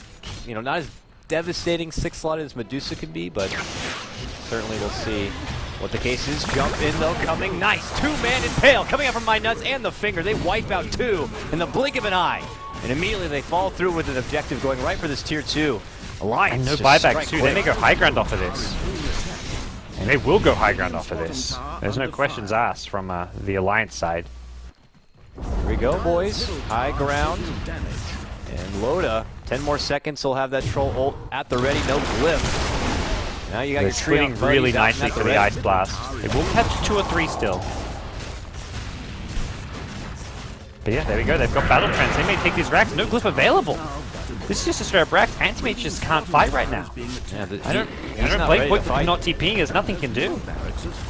not as devastating 6-slotted as Medusa could be, but certainly we'll see what the case is. Jump in though, coming, nice, 2-man Impale coming out from Mynuts and the Finger. They wipe out 2 in the blink of an eye. And immediately they fall through with an objective going right for this tier 2. Alliance. And no buyback too. They may go high ground off of this. And they will go high ground off of this. There's no questions asked from the Alliance side. Here we go, boys. High ground. And Loda, 10 more seconds, he'll have that troll ult at the ready. No glyph. Now you got your tree splitting really nicely for the Ice Blast. They will catch 2 or 3 still. But yeah, there we go. They've got Battle Trance. They may take these racks. No glyph available. This is just a straight up rack. Anti-Mage just can't fight right now. Yeah, I don't blame qojqva for not TPing as nothing can do.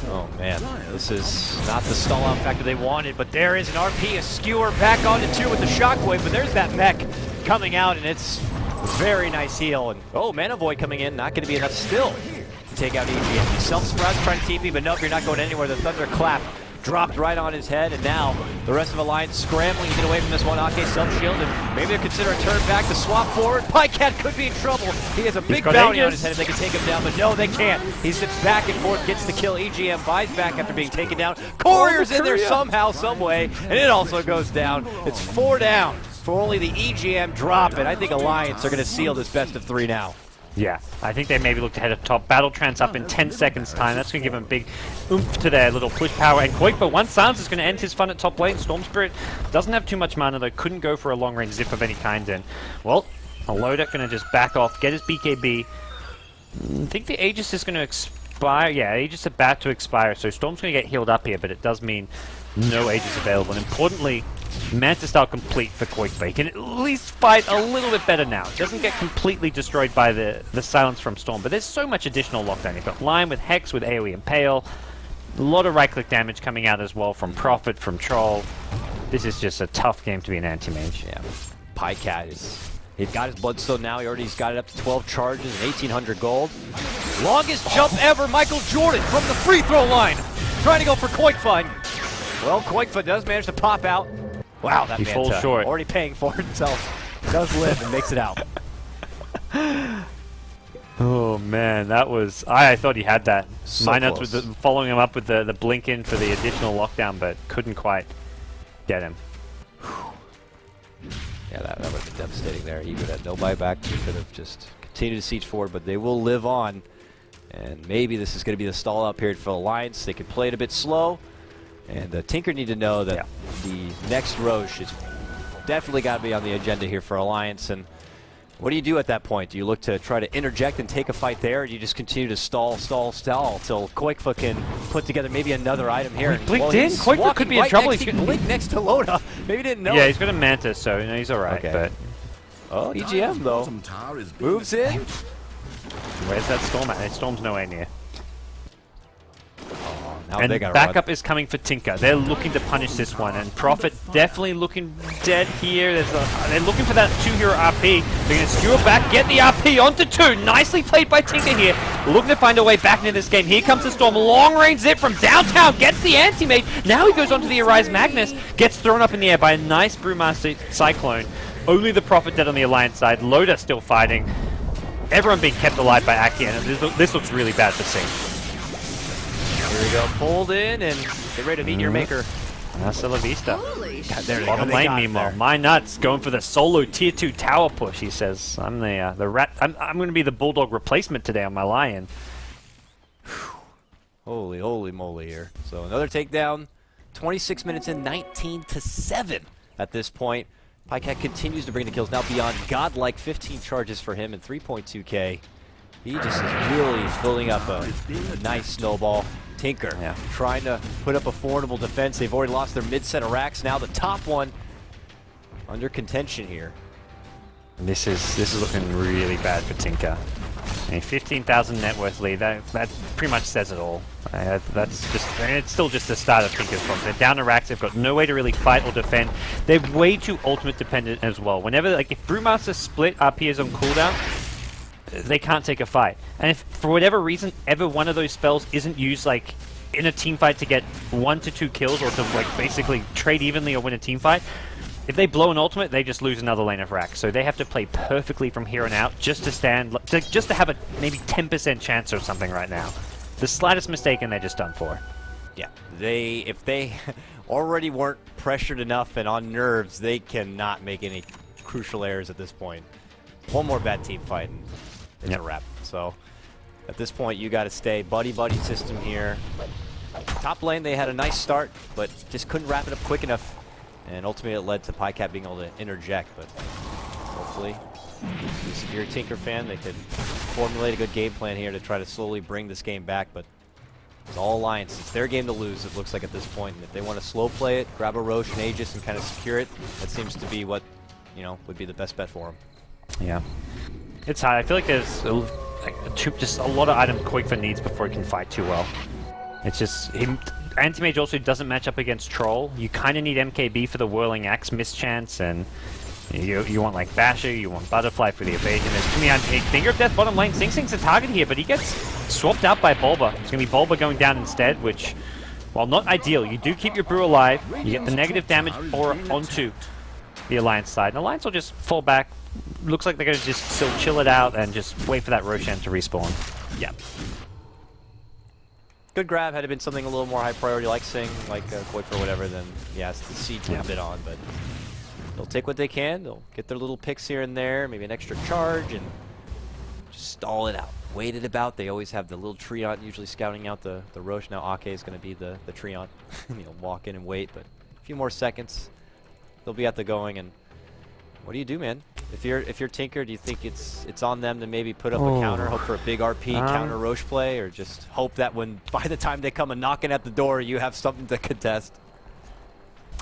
Oh man, this is not the stall out factor they wanted, but there is an RP, a skewer back onto 2 with the shockwave, but there's that mech coming out, and it's a very nice heal. And oh, Mana Void coming in, not going to be enough still to take out EGM. Self-Sprouts trying to TP, but nope, you're not going anywhere. The Thunderclap dropped right on his head, and now the rest of Alliance scrambling to get away from this one. Akke self-shield, and maybe they'll consider a turn back to swap forward. Pajkatt could be in trouble. He has a big bounty on his head if they can take him down, but no, they can't. He sits back and forth, gets the kill. EGM buys back after being taken down. Courier's in there somehow, some way, and it also goes down. It's 4 down for only the EGM drop, and I think Alliance are going to seal this best of 3 now. Yeah, I think they maybe look to head up top. Battle Trance up in 10 seconds time. That's going to give them a big oomph to their little push power. And qojqva, one silence is going to end his fun at top lane. Storm Spirit doesn't have too much mana though. Couldn't go for a long range zip of any kind. And well, Loda going to just back off, get his BKB. I think the Aegis is going to expire. Yeah, Aegis is about to expire. So Storm's going to get healed up here, but it does mean no Aegis available. And importantly, Manta style complete for qojqva. He can at least fight a little bit better now. Doesn't get completely destroyed by the silence from Storm, but there's so much additional lockdown. You've got Lion with Hex, with AoE Impale. A lot of right-click damage coming out as well from Prophet, from Troll. This is just a tough game to be an anti-mage. Yeah, Pajkatt he's got his Bloodstone now. He's got it up to 12 charges and 1,800 gold. Longest jump ever, Michael Jordan from the free throw line. Trying to go for qojqva. Well, qojqva does manage to pop out. Wow, that He Manta falls short. already paying for it himself. Does live and makes it out. Oh man, that was... I thought he had that. So Mynuts was close. following him up with the blink in for the additional lockdown, but couldn't quite get him. Yeah, that would have been devastating there. He would have no buyback. He could have just continued to siege forward, but they will live on. And maybe this is going to be the stall-out period for Alliance. They can play it a bit slow. And Tinker need to know that the next Roche is definitely got to be on the agenda here for Alliance. And what do you do at that point? Do you look to try to interject and take a fight there, or do you just continue to stall till qojqva can put together maybe another item here? He blinked in. qojqva could be in trouble. He blinked next to Loda. Maybe didn't know. Yeah, he's got a Manta, so he's alright. Okay. But Oh, EGM though. Bottom tower is being Moves in. where's that Storm at? Storm's nowhere near. Now And they gotta backup is coming for Tinker. They're looking to punish this one, and Prophet definitely looking dead here. They're looking for that 2-hero RP. They're going to skewer back, get the RP onto 2. Nicely played by Tinker here. Looking to find a way back into this game. Here comes the Storm. Long range zip from downtown. Gets the anti-mage. Now he goes onto the Arise Magnus. Gets thrown up in the air by a nice Brewmaster Cyclone. Only the Prophet dead on the Alliance side. Loda still fighting. Everyone being kept alive by Akke, and this looks really bad for Sing. Here we go, pulled in, and get ready to meet your maker. Hasta la vista. There they Bottom go. lane, meanwhile, Mynuts going for the solo tier 2 tower push. He says, "I'm the rat. I'm going to be the bulldog replacement today on my lion." Holy moly here. So another takedown. 26 minutes in, 19-7 at this point. Pajkatt continues to bring the kills now beyond godlike 15 charges for him and 3.2k. He just is really building up a nice snowball. Tinker trying to put up a formidable defense. They've already lost their mid-set of racks. Now the top one under contention here. And this is looking really bad for Tinker. I mean, 15,000 net worth lead. That pretty much says it all. That's just. I mean, it's still just the start of Tinker's problem. They're down to racks. They've got no way to really fight or defend. They're way too ultimate dependent as well. Whenever, like, if Brewmaster split RP is on cooldown, they can't take a fight. And if for whatever reason ever one of those spells isn't used like in a team fight to get 1 to 2 kills or to like basically trade evenly or win a team fight, if they blow an ultimate, they just lose another lane of rack. So they have to play perfectly from here on out just to stand, just to have a maybe 10% chance or something right now. The slightest mistake and they're just done for. Yeah, if they already weren't pressured enough and on nerves, they cannot make any crucial errors at this point. One more bad team fight and it's a wrap. So at this point, you got to stay buddy-buddy system here. Top lane, they had a nice start, but just couldn't wrap it up quick enough. And ultimately, it led to Pajkatt being able to interject. But hopefully, if you're a Tinker fan, they could formulate a good game plan here to try to slowly bring this game back. But it's all Alliance. It's their game to lose, it looks like at this point. And if they want to slow play it, grab a Roche and Aegis and kind of secure it, that seems to be what, would be the best bet for them. Yeah. It's hard. I feel like there's just a lot of items qojqva needs before he can fight too well. It's just Anti-Mage also doesn't match up against Troll. You kind of need MKB for the Whirling Axe mischance, and you want like Basher, you want Butterfly for the evasion. There's too many Finger of Death bottom lane. Sing Sing's a target here, but he gets swapped out by Bulba. It's going to be Bulba going down instead, which, while not ideal, you do keep your Brew alive. You get the negative damage onto the Alliance side. And Alliance will just fall back. Looks like they're going to just still chill it out and just wait for that Roshan to respawn. Yeah. Good grab. Had it been something a little more high priority like Sing, like qojqva or whatever, then yes, the siege would have been on, but they'll take what they can. They'll get their little picks here and there, maybe an extra charge, and just stall it out. Wait it about. They always have the little Treant usually scouting out the Roche. Now Akke is going to be the Treant. Walk in and wait, but a few more seconds, they'll be at the going. And what do you do, man? If you're Tinker, do you think it's on them to maybe put up a counter, hope for a big RP counter Roche play, or just hope that by the time they come a knocking at the door, you have something to contest?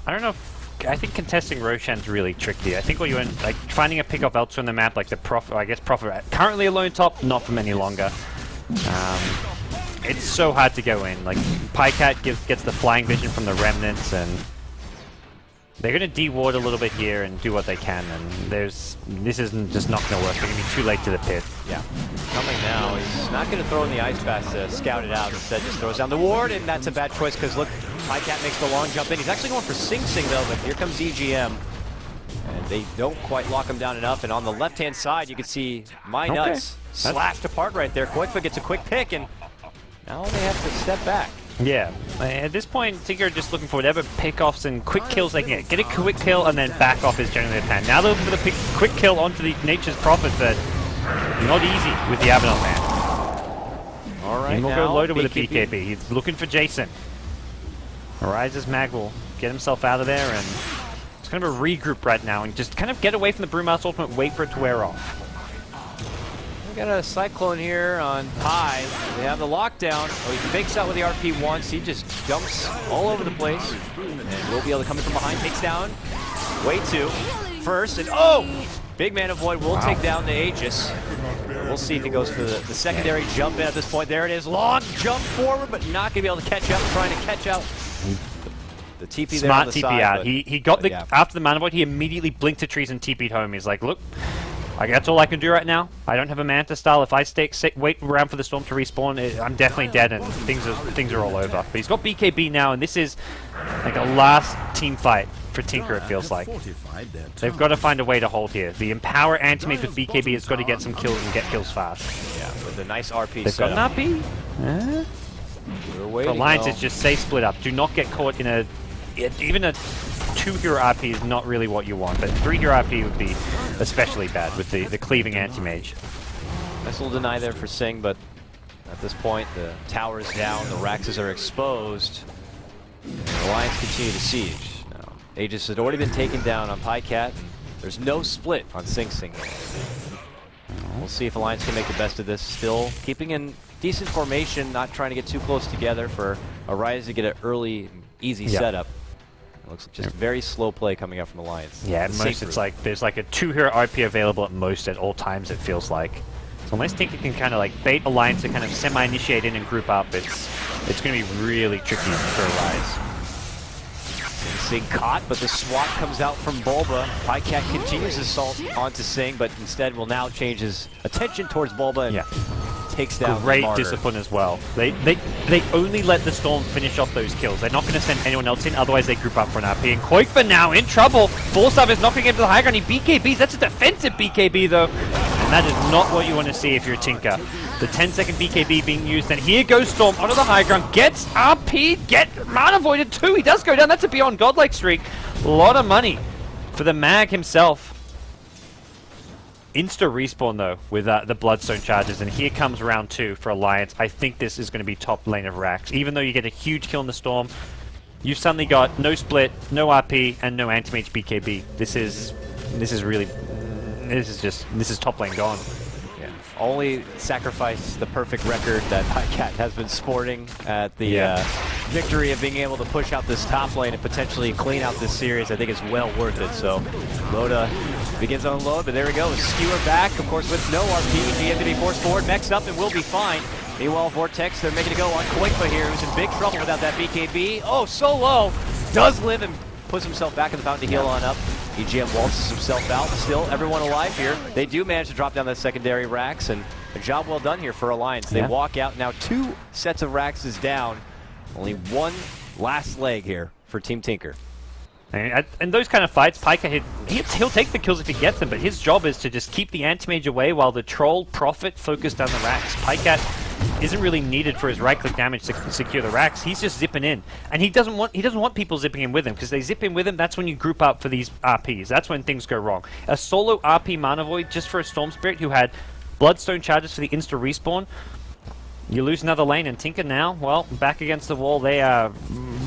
I don't know if, I think contesting Roshan's really tricky. I think what you end, like finding a pick off elsewhere on the map, like the Prophet, I guess Prophet currently alone top, not for many longer. It's so hard to go in. Like Pajkatt gets the flying vision from the remnants, and they're going to de-ward a little bit here and do what they can. And this isn't just not going to work. They're going to be too late to the pit. Yeah, coming now. He's not going to throw in the ice pass to scout it out. Instead, just throws down the ward, and that's a bad choice because look, Pajkatt makes the long jump in. He's actually going for Sing Sing though, but here comes EGM. And they don't quite lock him down enough. And on the left-hand side, you can see Mynuts slashed apart right there. qojqva gets a quick pick, and now they have to step back. Yeah, at this point, Tinker just looking for whatever pickoffs and quick kills they can get. Get a quick kill and then back off is generally their plan. Now they're looking for the quick kill onto the Nature's Prophet, but not easy with the Abaddon man. All right, and we'll now go Loda with a BKB. He's looking for Jason. Arises Mag will get himself out of there, and it's kind of a regroup right now and just kind of get away from the Brewmaster's ultimate, wait for it to wear off. We got a Cyclone here on high. They have the lockdown. Oh, he fakes out with the RP once. He just jumps all over the place. And we'll be able to come in from behind. Takes down Wayto first. And oh! Big Man of Void will take down the Aegis. We'll see if he goes for the secondary jump in at this point. There it is. Long jump forward, but not going to be able to catch up. Trying to catch out the TP there on the TP side. out. He got the after the Mana Void, he immediately blinked to trees and TP'd home. He's like, look, that's all I can do right now. I don't have a Manta style. If I wait around for the storm to respawn, I'm definitely dead, and things are all over. But he's got BKB now, and this is like a last team fight for Tinker. It feels like they've got to find a way to hold here. The Empower Anti-Mage with BKB has got to get some kills and get kills fast. Yeah, with a nice RP They've got an RP. We're waiting. For Alliance, it's just stay split up. Do not get caught in even a 2-hero RP is not really what you want, but 3-hero RP would be especially bad with the cleaving anti-mage. Nice little deny there for Sing, but at this point the tower is down, the Raxes are exposed, and the Alliance continue to siege. Now, Aegis had already been taken down on Pajkatt, and there's no split on Sing Sing. We'll see if Alliance can make the best of this, still keeping in decent formation, not trying to get too close together for Arise to get an early, easy setup. It looks like just very slow play coming out from Alliance. Yeah, at most it's like there's like a 2-hero RP available at most at all times, it feels like. So unless Tinker can kind of like bait Alliance to kind of semi-initiate in and group up, it's going to be really tricky for Arise. Sing caught, but the swat comes out from Bulba. Pajkatt continues his assault onto Sing, but instead will now change his attention towards Bulba and takes down Great Martyr. discipline as well. They only let the Storm finish off those kills. They're not going to send anyone else in, otherwise they group up for an RP. And qojqva now in trouble. Force-Up is not going to get to the high ground. He BKBs. That's a defensive BKB though. And that is not what you want to see if you're Tinker. The 10-second BKB being used, and here goes Storm onto the high ground. Gets RP'd, get Mana Voided too. He does go down. That's a Beyond Godlike streak. A lot of money for the Mag himself. Insta respawn though with the Bloodstone charges, and here comes round 2 for Alliance. I think this is going to be top lane of Rax. Even though you get a huge kill in the Storm, you've suddenly got no split, no RP, and no anti-mage BKB. This is top lane gone. Yeah. Only sacrifice the perfect record that Pajkatt has been sporting at the victory of being able to push out this top lane and potentially clean out this series. I think it's well worth it. So Loda begins on load, but there we go. Skewer back, of course, with no RP. GM to be forced forward, mexed up, and will be fine. Meanwhile, Vortex, they're making it go on qojqva here, who's in big trouble without that BKB. Oh, so low. Does live and puts himself back in the fountain to heal on up. EGM waltzes himself out. Still, everyone alive here. They do manage to drop down that secondary Rax, and a job well done here for Alliance. They walk out now. 2 sets of Raxes down. Only 1 last leg here for Team Tinker. And those kind of fights, Pajkatt, he'll take the kills if he gets them, but his job is to just keep the anti-mage away while the Troll Prophet focus down the Rax. Pajkatt isn't really needed for his right-click damage to secure the Rax. He's just zipping in, and he doesn't want people zipping in with him, because they zip in with him. That's when you group up for these RPs. That's when things go wrong. A solo RP Mana Void just for a Storm Spirit who had Bloodstone charges for the insta respawn. You lose another lane, and Tinker now, well, back against the wall. They are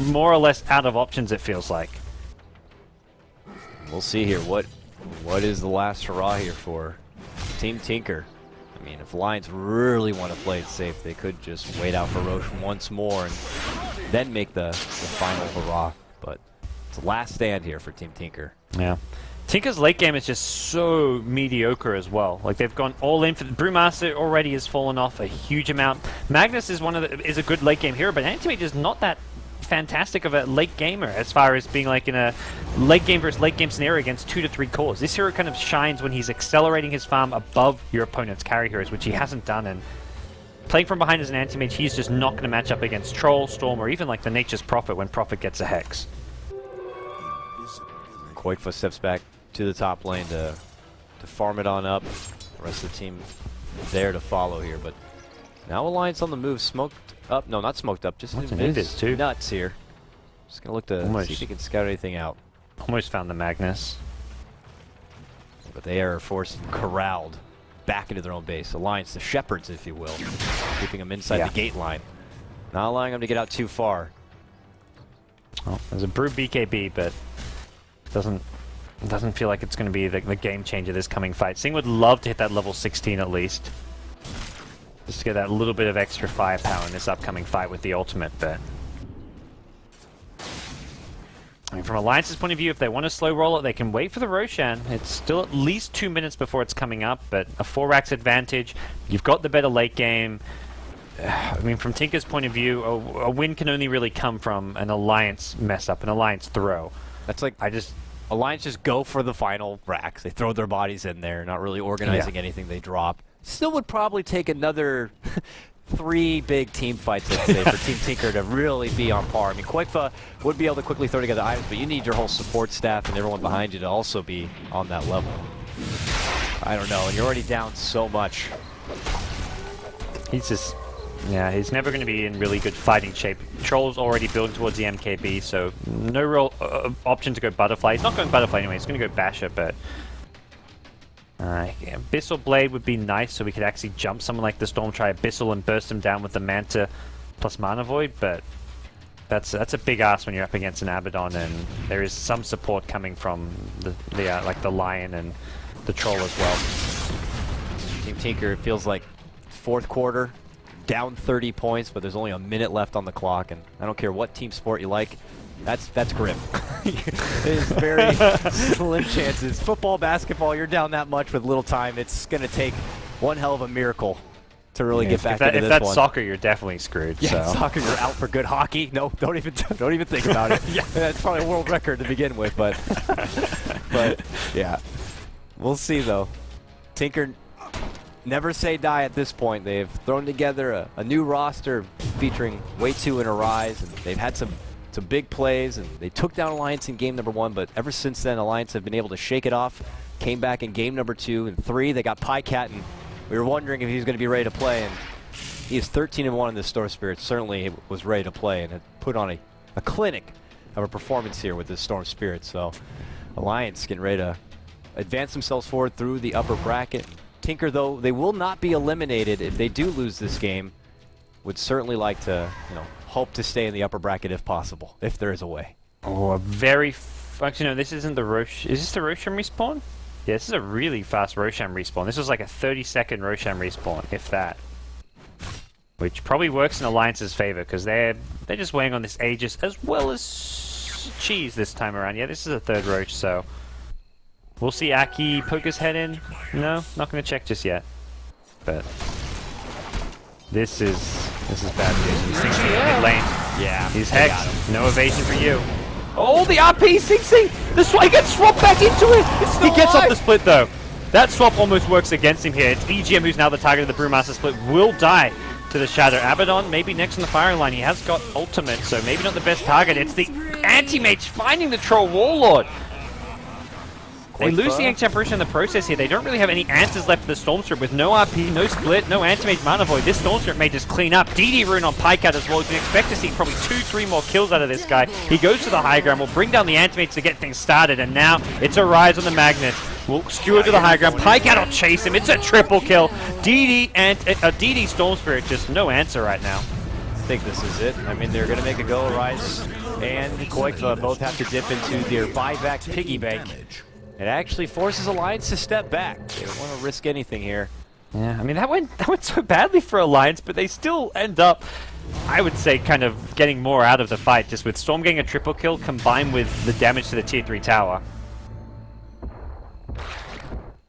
more or less out of options, it feels like. We'll see here. What is the last hurrah here for Team Tinker? I mean, if Alliance really want to play it safe, they could just wait out for Roche once more and then make the final hurrah. But It's the last stand here for Team Tinker. Yeah. Tinker's late game is just so mediocre as well. Like they've gone all in for the Brewmaster already has fallen off a huge amount. Magnus is is a good late game hero, but Antimage is not that fantastic of a late gamer as far as being like in a late game versus late game scenario against 2 to 3 cores. This hero kind of shines when he's accelerating his farm above your opponent's carry heroes, which he hasn't done. And playing from behind as an Antimage, he's just not going to match up against Troll, Storm, or even like the Nature's Prophet when Prophet gets a Hex. qojqva steps back to the top lane to farm it on up. The rest of the team there to follow here, but now Alliance on the move, smoked up. No, not smoked up, just nuts here. Just gonna look to see if he can scout anything out. Almost found the Magnus. But they are forced, corralled back into their own base. Alliance, the shepherds, if you will, keeping them inside the gate line, not allowing them to get out too far. Well, there's a Brew BKB, but doesn't feel like it's going to be the game changer this coming fight. Sing would love to hit that level 16 at least, just to get that little bit of extra firepower in this upcoming fight with the ultimate. But I mean, from Alliance's point of view, if they want to slow roll it, they can wait for the Roshan. It's still at least 2 minutes before it's coming up, but a 4-racks advantage. You've got the better late game. I mean, from Tinker's point of view, a win can only really come from an Alliance mess up, an Alliance throw. That's like, Alliance just go for the final racks. They throw their bodies in there, not really organizing anything they drop. Still would probably take another 3 big team fights, let's say, for Team Tinker to really be on par. I mean, qojqva would be able to quickly throw together items, but you need your whole support staff and everyone behind you to also be on that level. I don't know, and you're already down so much. He's just... yeah, he's never going to be in really good fighting shape. Troll's already building towards the MKB, so no real option to go Butterfly. He's not going Butterfly anyway, he's going to go Basher, but... Abyssal Blade would be nice, so we could actually jump someone like the Storm, try Abyssal and burst him down with the Manta plus Mana Void, but that's a big ask when you're up against an Abaddon, and there is some support coming from the Lion and the Troll as well. Team Tinker, it feels like 4th quarter, down 30 points, but there's only a minute left on the clock, and I don't care what team sport you like, that's grim. It is very slim chances. Football, basketball, you're down that much with little time. It's going to take one hell of a miracle to really get back into this one. If that's soccer, you're definitely screwed. Yeah, so. Soccer, you're out for good. Hockey, no, don't even think about it. Yeah. That's probably a world record to begin with, but yeah, we'll see though. Tinker, never say die at this point. They've thrown together a new roster featuring Waytosexy and Arise, and they've had some big plays, and they took down Alliance in game number 1, but ever since then, Alliance have been able to shake it off. Came back in game number 2 and 3. They got Pajkatt, and we were wondering if he was going to be ready to play, and he is 13-1 in the Storm Spirit. Certainly was ready to play, and had put on a clinic of a performance here with this Storm Spirit. So Alliance getting ready to advance themselves forward through the upper bracket. Tinker, though, they will not be eliminated if they do lose this game. Would certainly like to, hope to stay in the upper bracket if possible, if there is a way. Oh, actually, no, this isn't the Roshan. Is this the Roshan respawn? Yeah, this is a really fast Roshan respawn. This was like a 30-second Roshan respawn, if that. Which probably works in Alliance's favor, because they're just weighing on this Aegis as well as Cheese this time around. Yeah, this is a 3rd Rosh, so... we'll see Akke poke his head in. No, not going to check just yet. But... This is bad news. He's thinking mid lane. Yeah. He's hexed. No evasion for you. Oh, the RP Sing! He gets swapped back into it! He gets off the split though. That swap almost works against him here. It's EGM who's now the target of the Brewmaster split. Will die to the Shadow. Abaddon maybe next on the firing line. He has got ultimate, so maybe not the best target. It's the Anti-Mage finding the Troll Warlord. They lose the Temperation in the process here. They don't really have any answers left for the Stormstrip with no RP, no split, no Anti-Mage Mana Void. This Stormstrip may just clean up. DD Rune on Pajkatt as well. You can expect to see probably 2-3 more kills out of this guy. He goes to the high ground, will bring down the Anti-Mage to get things started, and now it's a rise on the Magnus. Will skewer to the high ground. Pajkatt will chase him. It's a triple kill. DD and DD Storm Spirit, just no answer right now. I think this is it. I mean, they're going to make a go. Rise and qojqva both have to dip into their buyback piggy bank. It actually forces Alliance to step back. They don't want to risk anything here. Yeah, I mean, that went so badly for Alliance, but they still end up I would say, kind of getting more out of the fight, just with Storm getting a triple kill combined with the damage to the tier 3 tower.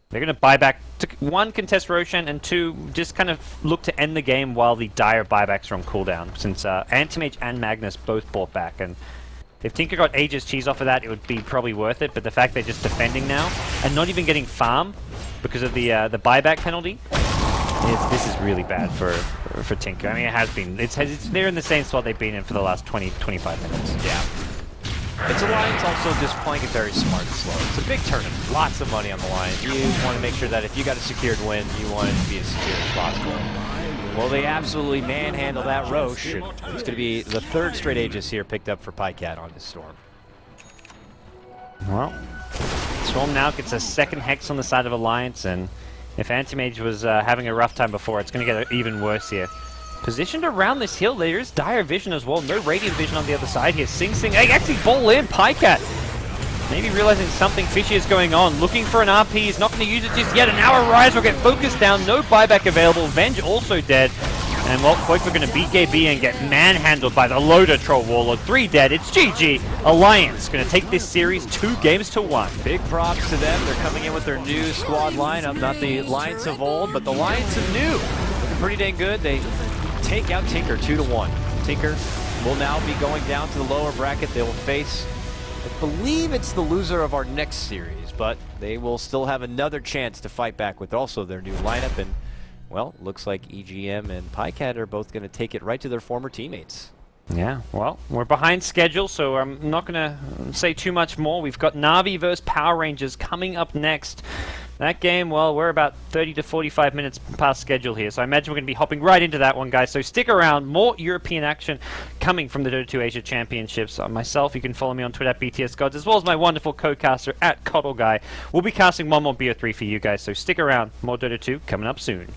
They're going to buy back, one, contest Roshan, and two, just kind of look to end the game while the dire buybacks are on cooldown, since Antimage and Magnus both bought back, and if Tinker got Aegis cheese off of that, it would be probably worth it, but the fact they're just defending now, and not even getting farm because of the buyback penalty, this is really bad for Tinker. I mean, it has been. They're in the same spot they've been in for the last 20-25 minutes. Yeah. It's Alliance also just playing it very smart and slow. It's a big tournament. Lots of money on the line. You want to make sure that if you got a secured win, you want it to be as secure as possible. Well, they absolutely manhandle that Roche. It's going to be the third straight Aegis here picked up for Pajkatt on this Storm. Well, Storm now gets a second Hex on the side of Alliance, and if Antimage was having a rough time before, it's going to get even worse here. Positioned around this hill, there is dire vision as well. No radiant vision on the other side here. Sing Sing, hey, actually ball in, Pajkatt. Maybe realizing something fishy is going on. Looking for an RP, he's not going to use it just yet. An hour rise will get focused down. No buyback available. Venge also dead. And well, qojqva going to beat GB and get manhandled by the Loda Troll Warlord. 3 dead, it's GG. Alliance going to take this series 2 games to 1. Big props to them. They're coming in with their new squad lineup. Not the Alliance of old, but the Alliance of new. Looking pretty dang good. They take out Tinker 2-1. Tinker will now be going down to the lower bracket. They will face, I believe it's the loser of our next series, but they will still have another chance to fight back with also their new lineup. And well, looks like EGM and Pajkatt are both going to take it right to their former teammates. Yeah, well, we're behind schedule, so I'm not going to say too much more. We've got Na'Vi versus Power Rangers coming up next. That game, well, we're about 30 to 45 minutes past schedule here, so I imagine we're going to be hopping right into that one, guys. So stick around. More European action coming from the Dota 2 Asia Championships. Myself, you can follow me on Twitter at BTSGods, as well as my wonderful co-caster at CoddleGuy. We'll be casting one more BO3 for you guys, so stick around. More Dota 2 coming up soon.